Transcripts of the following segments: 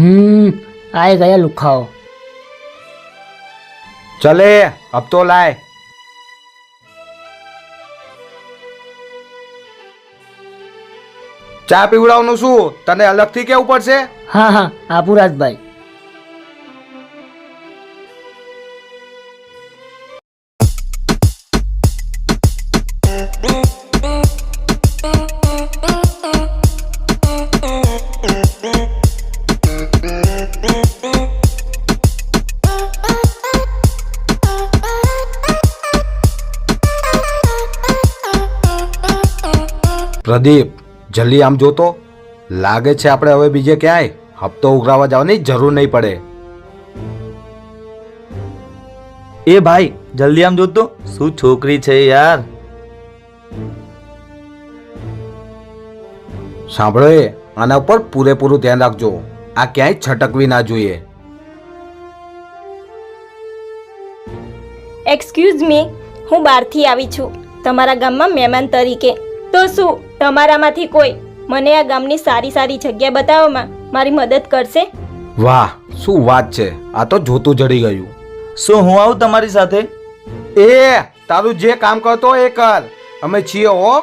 આઈ ગયા લુખાઓ. ચલે अब तो लाए. ચા પીવડાવવાનું શું તને અલગથી કેવું પડશે? હા હા આપું રાજભાઈ. પ્રદીપ જલ્દી આમ જોતો. લાગે છે આપણે હવે બીજે ક્યાંય હપ્તો ઉઘરાવા જવાની જરૂર નહીં પડે. એ ભાઈ જલ્દી આમ જોતો, શું છોકરી છે યાર. સાંભળો એ આના ઉપર પૂરેપૂરું ધ્યાન રાખજો. આ ક્યાંય છટકવી ના જોઈએ. એક્સક્યુઝ મી, હું બહારથી આવી છું તમારા ગામમાં મહેમાન તરીકે. તો શું તમારામાંથી કોઈ મને આ ગામની સારી સારી જગ્યા બતાવવામાં મારી મદદ કરશે? વાહ શું વાત છે, આ તો જોતું જડી ગયું. શું હું આવું તમારી સાથે? એ તારું જે કામ કરતો એ કર, અમે છીએ હો.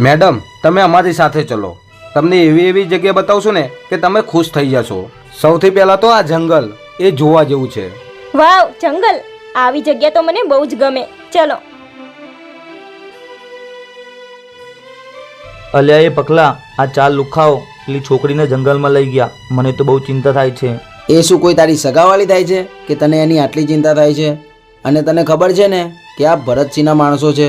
મેડમ તમે અમારી સાથે ચલો, તમને એવી એવી જગ્યા બતાવશું ને કે તમે ખુશ થઈ જશો. સૌથી પહેલા તો આ જંગલ એ જોવા જેવું છે. વાવ, જંગલ! આવી જગ્યા તો મને બહુ જ ગમે. ચલો. અલ્યા એ પકલા, આ ચાર લુખાઓ પેલી છોકરીને જંગલમાં લઈ ગયા. મને તો બહુ ચિંતા થાય છે. એ શું કોઈ તારી સગાવાળી થાય છે કે તને એની આટલી ચિંતા થાય છે? અને તને ખબર છે ને કે આ ભરતસિંહના માણસો છે,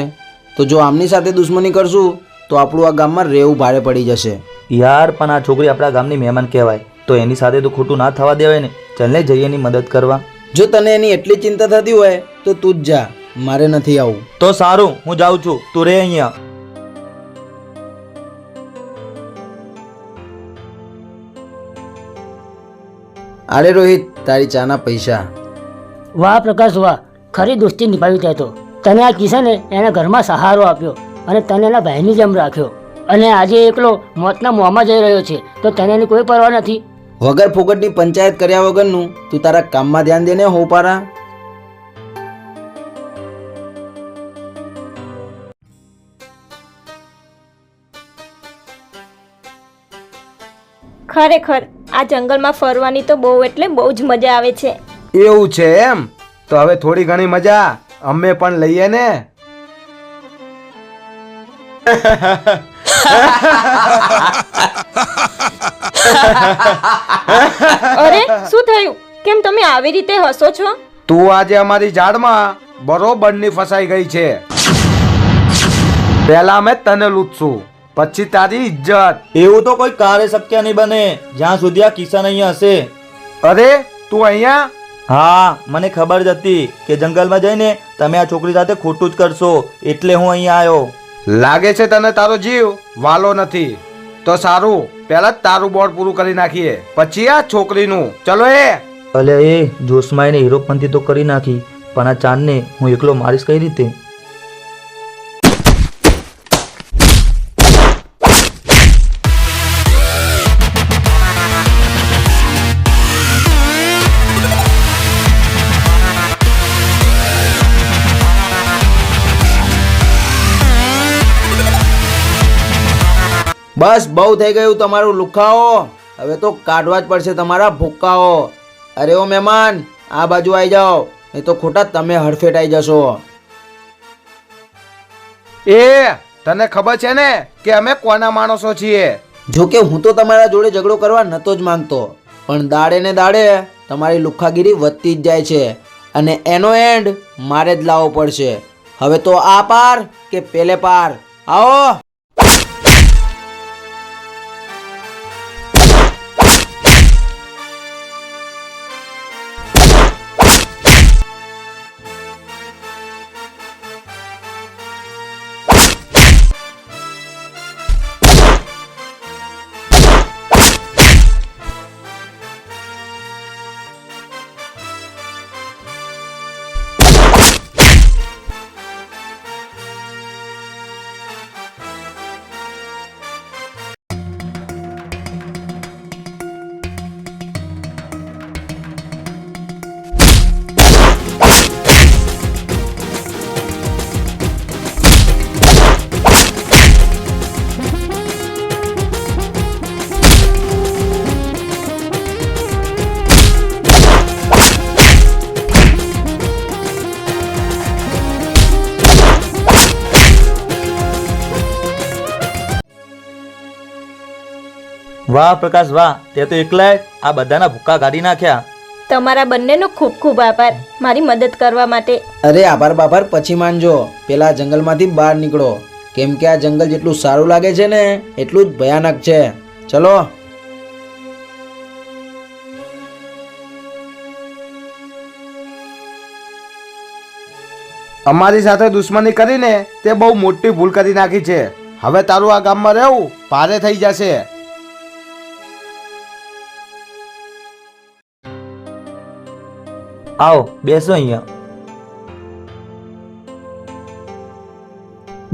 તો જો આમની સાથે દુશ્મની કરશું તો આપણું આ ગામમાં રહેવું ભારે પડી જશે. યાર પણ આ છોકરી આપણા ગામની મહેમાન કહેવાય, તો એની સાથે તો ખોટું ના થવા દેવાય ને. ચાલ ને જઈએ એની મદદ કરવા. જો તને એની એટલી ચિંતા થતી હોય તો તું જ જા, મારે નથી આવું. તો સારું, હું જાઉં છું, તું રહે અહીંયા. અરે રોહિત, તારી ચાના પૈસા. વાહ પ્રકાશ વાહ, ખરી દોસ્તી નિભાવી તે તો. તને આ કિશને એના ઘરમાં સહારો આપ્યો અને તને એના ભાઈની જેમ રાખ્યો, અને આજે એકલો મોતના મોંમાં જઈ રહ્યો છે તો તને એની કોઈ પરવા નથી. વગર ફોગટની પંચાયત કર્યા વગરનું તું તારા કામમાં ધ્યાન દેને હો પારા. ખરેખર આ જંગલમાં ફરવાની તો બહુ એટલે બહુ જ મજા આવે છે. એવું છે એમ? તો હવે થોડી ઘણી મજા અમે પણ લઈએ ને. અરે શું થયું? કેમ તમે આવી રીતે હસો છો? તું આજે અમારી ઝાડમાં બરોબરની ફસાઈ ગઈ છે. પહેલા અમે તને લૂંટશું, પછી તારી ઇજ્જત. એવું તો કોઈ કાર્ય શક્ય નહીં બને જ્યાં સુધી આ કિશન અહીંયા હશે. અરે તું અહીંયા? હા, મને ખબર જ હતી કે જંગલમાં જઈને તમે આ છોકરી સાથે ખોટું જ કરશો, એટલે હું અહીંયા આવ્યો. લાગે છે તને તારો જીવ વાલો નથી. તો સારું, પહેલા તારું બોર્ડ પૂરું કરી નાખીએ, પછી આ છોકરીનું. ચલો એ. અલે એ જોશમાં એને હીરોપંથી તો કરી નાખી, પણ આ ચાંદને હું એકલો મારીશ કઈ રીતે? બસ બહુ થઈ ગયું તમારું લુખાઓ, હવે તો કાઢવા જ પડશે તમારા ભૂક્કાઓ. અરે ઓ મહેમાન, આ બાજુ આવી જાઓ, નહીં તો ખોટા તમે હડફેટાઈ જશો. એ તને ખબર છે ને કે અમે કોના માણસો છીએ? જો કે હું તો તમારા જોડે ઝઘડો કરવા નતો જ માંગતો, પણ દાડે ને દાડે તમારી લુખાગીરી વધતી જ જાય છે, અને એનો એન્ડ મારે જ લાવવો પડશે. હવે તો આ પાર કે પેલે પાર, આવો. વાહ પ્રકાશ વાહ, તે તો એકલા જ આ બધાના ભૂક્કા કાઢી નાખ્યા. તમારા બંનેનો ખૂબ ખૂબ આભાર મારી મદદ કરવા માટે. અરે આભાર બાભાર પછી માનજો, પેલા જંગલમાંથી બહાર નીકળો, કેમ કે આ જંગલ જેટલું સારું લાગે છે ને એટલું જ ભયાનક છે. ચલો. અમારી સાથે દુશ્મની કરીને તે બહુ મોટી ભૂલ કરી નાખી છે. હવે તારું આ ગામમાં રહેવું ભારે થઈ જશે. આવો બેસો અહીંયા.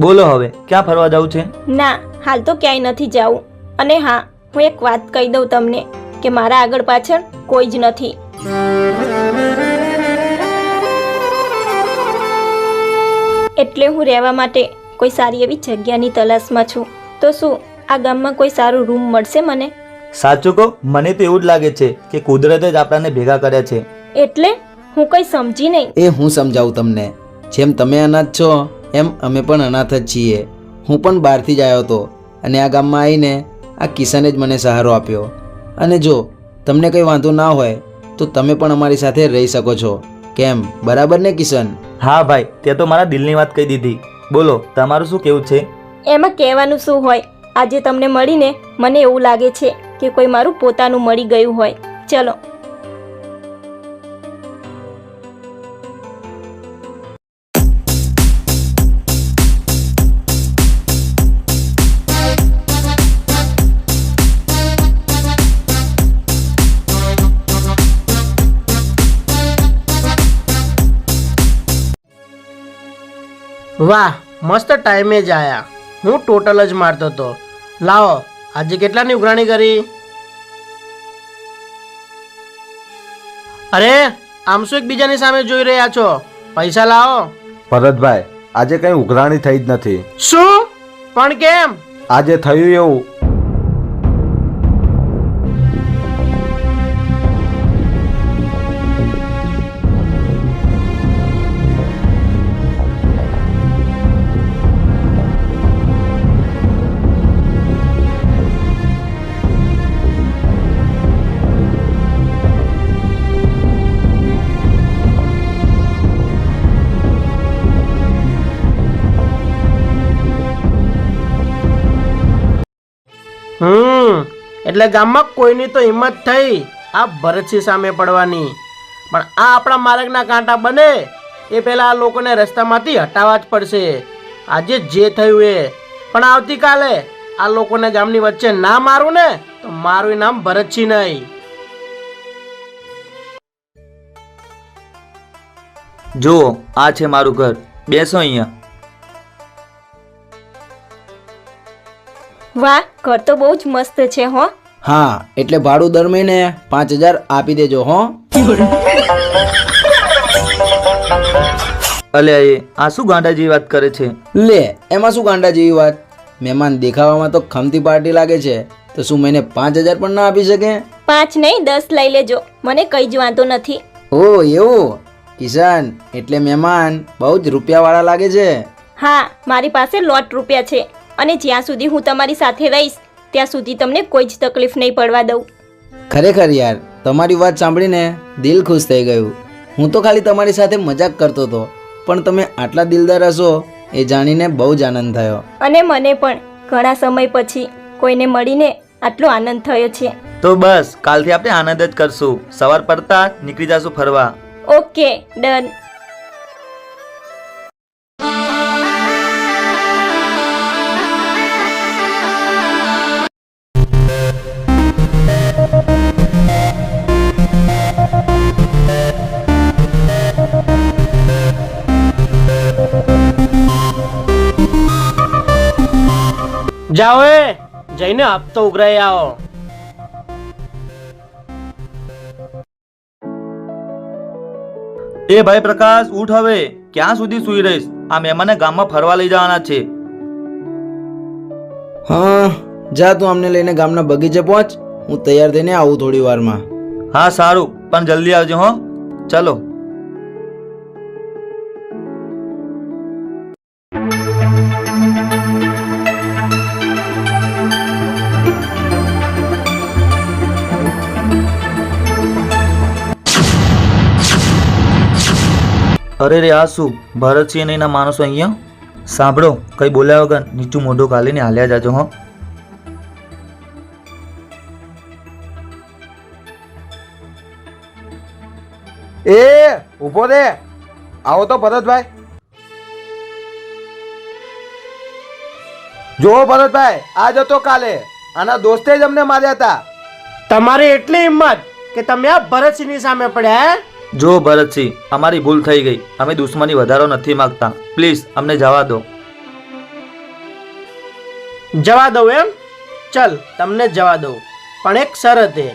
બોલો હવે ક્યાં ફરવા જવું છે? ના, હાલ તો ક્યાંય નથી જાવું. અને હા, હું એક વાત કહી દઉં તમને કે મારા આગળ પાછળ કોઈ જ નથી. એટલે હું રહેવા માટે કોઈ સારી એવી જગ્યાની તલાશમાં છું. તો શું આ ગામમાં કોઈ સારું રૂમ મળશે મને? સાચું કહો, મને તો એવું જ લાગે છે કે કુદરતે જ આપણને ભેગા કર્યા છે. એટલે હું કંઈ સમજી નહીં. એ હું સમજાવું તમને. જેમ તમે અનાથ છો એમ અમે પણ અનાથ જ છીએ. હું પણ બહારથી જ આવ્યો હતો અને આ ગામમાં આવીને આ કિશને જ મને સહારો આપ્યો. અને જો તમને કંઈ વાંધો ના હોય તો તમે પણ અમારી સાથે રહી શકો છો. કેમ, બરાબર ને કિશન? હા ભાઈ, તે તો મારા દિલની વાત કહી દીધી. બોલો તમારું શું કેવું છે? એમાં કહેવાનું શું હોય? આજે તમને મળીને મને એવું લાગે છે કે કોઈ મારું પોતાનું મળી ગયું હોય. ચલો. વાહ, મસ્ત ટાઈમે જ આયા. હું ટોટલ જ મારતો હતો. લાવો, આજે કેટલાની ઉઘરાણી કરી? અરે આમ શું એકબીજાની સામે જોઈ રહ્યા છો? પૈસા લાવો. ભરતભાઈ, આજે કઈ ઉઘરાણી થઈ જ નથી. શું? પણ કેમ? આજે થયું એવું. એટલે ગામમાં કોઈની તો હિંમત થઈ આ ભરતસિંહ સામે પડવાની. પણ આ આપણા માર્ગના કાંટા બને એ પહેલા આ લોકોને રસ્તામાંથી હટાવવા જ પડશે. આજે જે થયું એ. પણ આવતીકાલે આ લોકોને ગામની વચ્ચે ના મારું ને તો મારું નામ ભરતસિંહ નહીં. જુઓ, આ છે મારું ઘર. બેસો અહીંયા. વાહ, ઘર તો બહુ જ મસ્ત છે હો. હા, એટલે ભાડું દર મહિને 5,000 આપી દેજો હો. અલ્યા એ આ શું ગાંડા જેવી વાત કરે છે? લે, એમાં શું ગાંડા જેવી વાત? મહેમાન દેખાવામાં તો ખમતી પાર્ટી લાગે છે, તો શું મહિને 5,000 પણ ના આપી શકે? 5 નહીં 10 લઈ લેજો, મને કઈ જ વાંધો નથી. ઓ એવું? કિશન, એટલે મહેમાન બહુ જ રૂપિયાવાળા લાગે છે. હા, મારી પાસે લોટ રૂપિયા છે અને જ્યાં સુધી હું તમારી સાથે રહીશ ત્યાં સુધી તમને કોઈ જ તકલીફ નહીં પડવા દઉં. ખરેખર યાર, તમારી વાત સાંભળીને દિલ ખુશ થઈ ગયું. હું તો ખાલી તમારી સાથે મજાક કરતો હતો, પણ તમે આટલા દિલદાર હશો એ જાણીને બહુ જ આનંદ થયો. અને મને પણ ઘણા સમય પછી કોઈને મળીને આટલો આનંદ થયો છે. તો બસ કાલથી આપણે આનંદ જ કરશું. સવાર પડતા નીકળી જશું ફરવા. Okay, done. જાઓ જઈને હપ્તો ઉઘરાઈ આવો. એ ભાઈ પ્રકાશ, ઉઠ હવે. ક્યાં સુધી સૂઈ રહીશ? આ મહેમાનને ગામમાં ફરવા લઈ જવાના છે. હા, જા તું અમને લઈને ગામના બગીચે પહોંચ. હું તૈયાર થઈને આવું થોડી વારમાં. હા સારું, પણ જલ્દી આવજો હો. ચલો. અરે રે, આ શું? ભરતસિંહ અને એના માણસો અહીંયા? સાંભળો, કંઈ બોલ્યા વગર નીચું મોઢું ગાલીને હાલ્યા જાજો હો. એ ઊભો રે, આવો તો ભરતભાઈ. જો ભરતભાઈ, આજ હતો કાલે આના દોસ્તે જ અમને માર્યા હતા. તમારી એટલી હિંમત કે તમે આ ભરતસિંહની સામે પડ્યા હે? જો ભરતસિંહ, અમારી ભૂલ થઈ ગઈ. અમે દુશ્મની વધારો નથી માંગતા. પ્લીઝ અમને જવા દો. જવા દઉં એમ? ચલ, તમને જ જવા દઉં, પણ એક શરતે.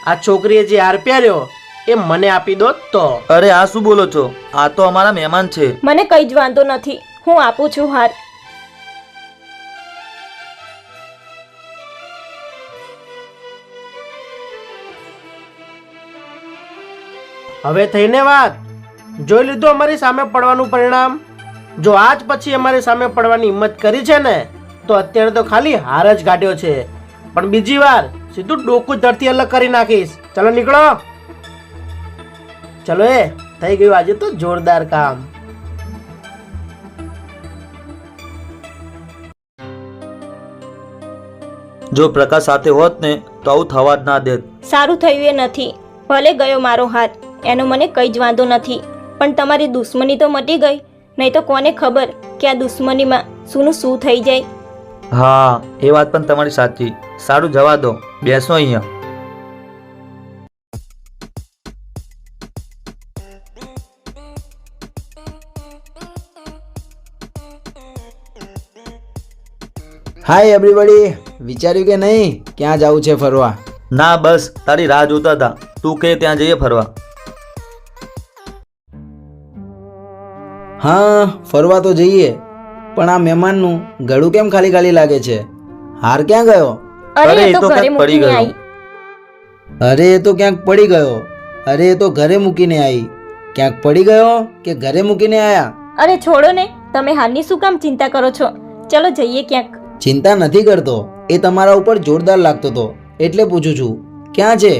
આ છોકરીએ જે હાર પહેર્યો એ મને આપી દો તો. અરે આ શું બોલો છો? આ તો અમારા મહેમાન છે. મને કંઈ જ વાંધો નથી, હું આપું છું હાર. હવે થઈને વાત. જોઈ લીધું અમારી સામે પડવાનું પરિણામ. જો આજ પછી અમારી સામે પડવાની હિંમત કરી છે ને, તો અત્યારે તો ખાલી હાર જ કાઢ્યો છે, પણ બીજી વાર સીધું ડોકું ધરતી અલગ કરી નાખીશ. ચલો નીકળો. ચલો, એ થઈ ગયું આજે તો જોરદાર કામ. જો પ્રકાશ સાથે હોત ને તો આવું થવા જ ના દેત. સારું થયું એ નથી. ભલે ગયો મારો હાથ, એનો મને કંઈ જ વાંધો નથી, પણ તમારી દુશ્મની તો મટી ગઈ. નહીં તો કોને ખબર કે આ દુશ્મનીમાં શું થઈ જાય. હા, એ વાત પણ તમારી સાચી. સારું, જવા દો, બેસો અહીંયા. હાય એવરીબડી, વિચાર્યું કે નહીં ક્યાં જવું છે ફરવા? ના, બસ તારી રાહ જોતા હતા. તું કે ત્યાં જઈએ ફરવા. હા, ફરવા તો જઈએ, પણ આ મહેમાનનું ગળું કેમ ખાલી ખાલી લાગે છે? હાર ક્યાં ગયો? અરે અરે, એ એ તો તો ઘરે ક્યાંક પડી મૂકીને ગયો. આવી. અરે એ તો ક્યાંક પડી ગયો. અરે એ તો ઘરે મૂકીને આવી. ક્યાંક પડી ગયો કે ઘરે મૂકીને આયા? અરે છોડો ને, તમે હારની શું કામ ચિંતા કરો છો? ચલો જઈએ ક્યાંક. ચિંતા નથી કરતો, એ તમારા ઉપર જોરદાર લાગતો હતો એટલે પૂછું છું, ક્યાં છે?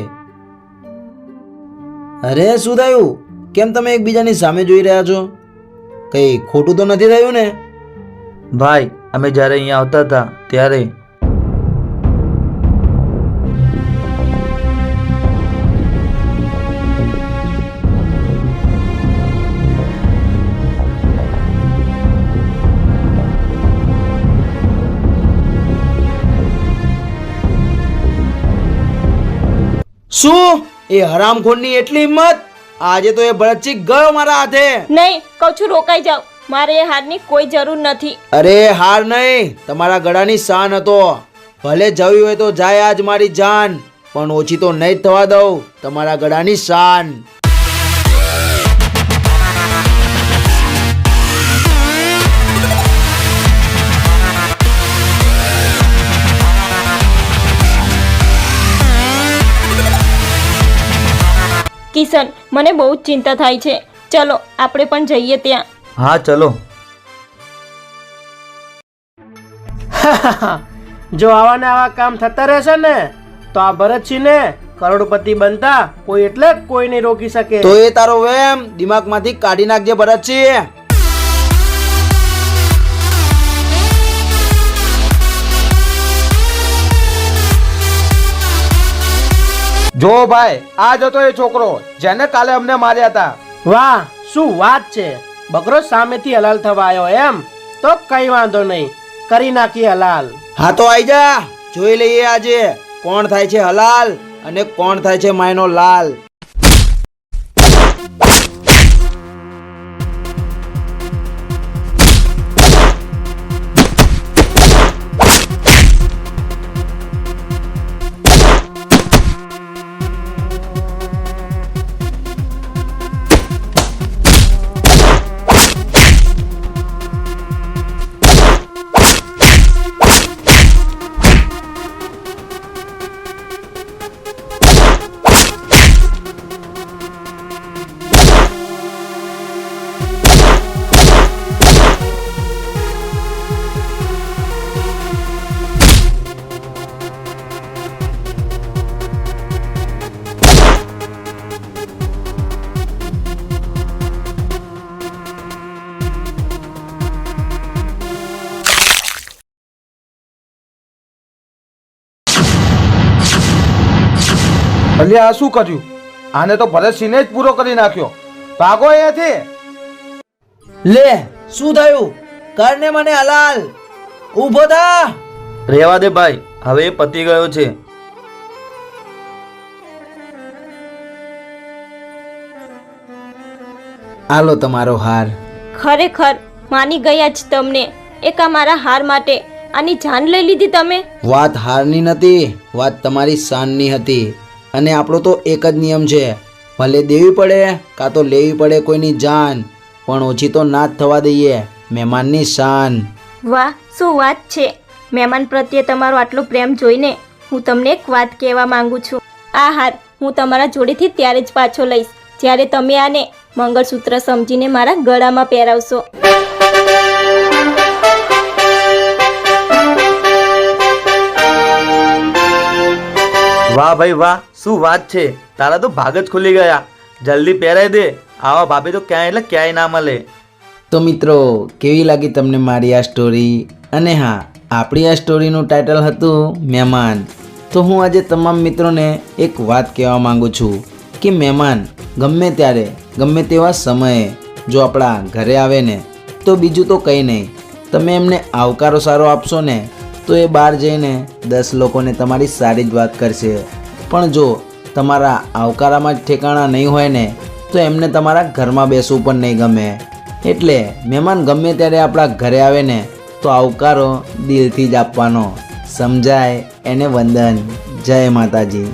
અરે શું થયું? કેમ તમે એકબીજાની સામે જોઈ રહ્યા છો? કઈ ખોટું તો નથી થયું ને? ભાઈ, અમે જ્યારે અહીંયા આવતા હતા ત્યારે શું એ હરામખોરની એટલી હિંમત? આજે તો એ ભરતસિંહ ગયો મારા હાથે. નહીં, કહું છું રોકાઈ જાઓ. મારે એ હારની કોઈ જરૂર નથી. અરે હાર નહીં, તમારા ગળાની શાન હતો. ભલે જવી હોય તો જાય આજ મારી જાન, પણ ઓછી તો નહીં જ થવા દઉં તમારા ગળાની શાન. કિશન, મને બહુ જ ચિંતા થાય છે. ચલો આપણે પણ જઈએ ત્યાં. હા ચલો. જો આવા ને આવા કામ થતા રહેશે ને, તો આ ભરતસિંહને કરોડપતિ બનતા કોઈ એટલે કોઈ નહીં રોકી શકે. તો એ તારો વેમ દિમાગમાંથી કાઢી નાખજે ભરતસિંહ. જો ભાઈ, આ જ હતો એ છોકરો જેને કાલે અમને માર્યા હતા. વાહ, શું વાત છે! બકરો સામેથી હલાલ થવા આવ્યો એમ? તો કઈ વાંધો નહીં, કરી નાખીએ હલાલ. હા તો આઈ જા, જોઈ લઈએ આજે કોણ થાય છે હલાલ અને કોણ થાય છે માયનો લાલ. અલ્યા આ શું કર્યું? આને તો ભરતસિંહને જ પૂરો કરી નાખ્યો. ભાગો અહીંયાથી. લે શું થયું? કરને મને હલાલ. ઊભો થા. રહેવા દે ભાઈ, હવે એ પતી ગયો છે. આલો તમારો હાર. ખરેખર માની ગયા જ તમને. એક આ મારા હાર માટે આની જાન લઈ લીધી તમે. વાત હારની નથી, વાત તમારી શાનની હતી. અને આપણો તો એક જ નિયમ છે, ભલે દેવી પડે કાં તો લેવી પડે કોઈની જાન, પણ ઓછી તો ના જ થવા દઈએ મહેમાનની શાન. વાહ શું વાત છે. મહેમાન પ્રત્યે તમારો આટલો પ્રેમ જોઈને હું તમને એક વાત કહેવા માંગુ છું. આ હાર હું તમારા જોડેથી ત્યારે જ પાછો લઈશ જ્યારે તમે આને મંગળસૂત્ર સમજીને મારા ગળામાં પહેરાવશો. વાહ ભાઈ વાહ, શું વાત છે. તારા તો ભાગ જ ખુલી ગયા. જલ્દી પહેરાઈ દે. આવા ભાભી તો ક્યાંય એટલે ક્યાંય ના મળે. તો મિત્રો, કેવી લાગી તમને મારી આ સ્ટોરી? અને હા, આપણી આ સ્ટોરીનું ટાઇટલ હતું મહેમાન. તો હું આજે તમામ મિત્રોને એક વાત કહેવા માંગુ છું કે મહેમાન ગમે ત્યારે ગમે તેવા સમયે જો આપણા ઘરે આવે ને તો બીજું તો કંઈ નહીં, તમે એમને આવકારો સારો આપશો ને તો એ બહાર જઈને 10 લોકોને તમારી સારી જ વાત કરશે. પણ જો તમારા આવકારામાં જ ઠેકાણા નહીં હોય ને તો એમને તમારા ઘરમાં બેસવું પણ નહીં ગમે. એટલે મહેમાન ગમે ત્યારે આપણા ઘરે આવે ને તો આવકારો દિલથી જ આપવાનો. સમજાય એને વંદન. જય માતાજી.